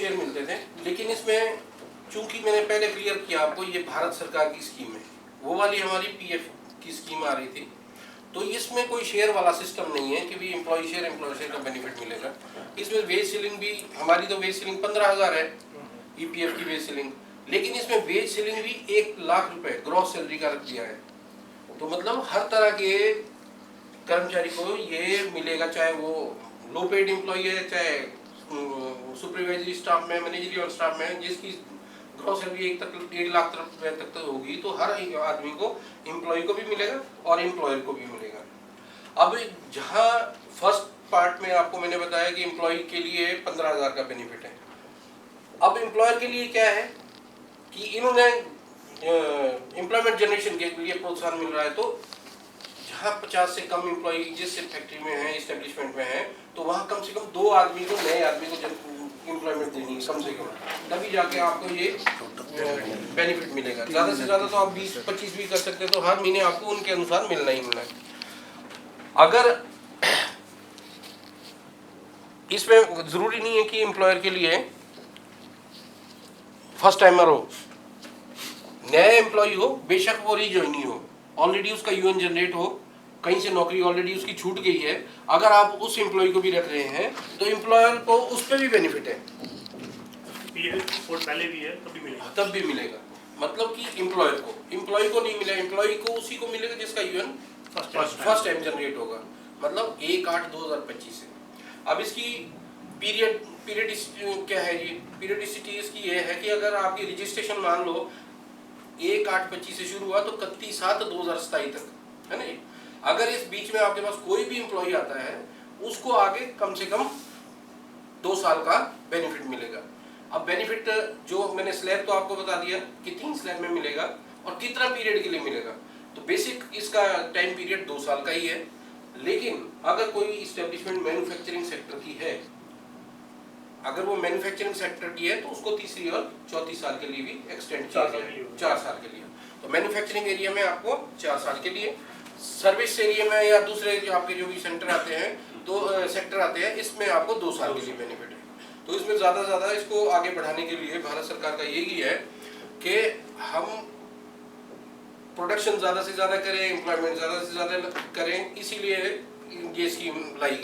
Share मिलते थे, लेकिन इसमें चूंकि मैंने पहले क्लियर किया आपको, ये भारत सरकार की स्कीम है, वो वाली हमारी पीएफ की स्कीम आ रही थी, तो इसमें कोई शेयर वाला सिस्टम नहीं है कि भी एम्प्लॉय शेयर का बेनिफिट मिलेगा। इसमें वेज सीलिंग भी, हमारी तो वेज सीलिंग 15,000 है ईपीएफ की वेज सीलिंग, लेकिन इसमें वेज सीलिंग भी 1,00,000 रुपए ग्रॉस सैलरी का रख दिया है। तो मतलब हर तरह के कर्मचारी को ये मिलेगा, चाहे वो लो पेड एम्प्लॉय है, चाहे सुपरवाइजरी स्टाफ में, मैनेजरियल स्टाफ में, जिसकी ग्रॉस सैलरी 1,00,000 रुपए तक तो होगी, तो हर एक आदमी को, एम्प्लॉय को भी मिलेगा और एम्प्लॉयर को भी मिलेगा। अब जहां फर्स्ट पार्ट में आपको मैंने बताया कि एम्प्लॉय के लिए 15,000 का बेनिफिट है, अब एम्प्लॉयर के लिए क्या है कि इन्होंने एम्प्लॉयमेंट जनरेशन के लिए प्रोत्साहन मिल रहा है। तो जहाँ 50 से कम एम्प्लॉय जिस फैक्ट्री में है, इस्टेब्लिशमेंट में है, तो वहाँ कम से कम 2 आदमी को, नए आदमी को एम्प्लॉयमेंट देनी है कम से कम, तभी जाके आपको ये बेनिफिट मिलेगा। ज़्यादा से ज़्यादा तो आप 20-25 भी कर सकते हैं, तो हर महीने आपको उनके अनुसार मिलना ही मिलना है। अगर इसमें ज़रूरी नहीं है कि एम्प्लॉयर के लिए फर्स्ट टाइमर हो, नया एम्प्लॉय हो, बेशक वो रीजॉइनी हो, ऑलरेडी उसका यूएन जनरेट हो, कहीं से नौकरी ऑलरेडी उसकी छूट गई है, अगर आप उस एम्प्लॉय को भी रख रहे हैं तो एम्प्लॉयर को उस पर भी बेनिफिट है, पहले भी है तब भी मिलेगा। मतलब कि एम्प्लॉय को नहीं मिला, एम्प्लॉय को उसी को मिलेगा जिसका यूएन फर्स्ट टाइम जनरेट होगा, मतलब 1/8/2025 से। अब इसकी पीरियड क्या है जी, पीरियडिसिटी इसकी ये है कि अगर आपकी रजिस्ट्रेशन मान लो 1/8/25 से शुरू हुआ तो 31/7/2027 तक, है ना जी। अगर इस बीच में आपके पास कोई भी एम्प्लॉय आता है, उसको आगे कम से कम 2 साल का बेनिफिट मिलेगा। अब बेनिफिट जो मैंने स्लैब तो आपको बता दिया कि 3 स्लैब में मिलेगा और कितना पीरियड के लिए मिलेगा। तो बेसिक इसका टाइम पीरियड 2 साल का ही है, लेकिन अगर कोई इस्टेब्लिशमेंट मैन्युफैक्चरिंग सेक्टर की है, अगर वो मैन्युफैक्चरिंग सेक्टर की है, तो उसको तीसरी और चौथी साल के लिए भी एक्सटेंड किया जाए, 4 साल के लिए। तो मैन्युफैक्चरिंग एरिया में आपको 4 साल के लिए, सर्विस एरिया में या दूसरे जो आपके जो भी सेंटर आते हैं, तो सेक्टर आते हैं, इसमें आपको 2 साल के लिए बेनिफिट है। तो इसमें ज़्यादा इसको आगे बढ़ाने के लिए भारत सरकार का यही है कि हम प्रोडक्शन ज़्यादा से ज़्यादा करें, एम्प्लॉयमेंट ज़्यादा से ज़्यादा करें, इसीलिए ये स्कीम लाई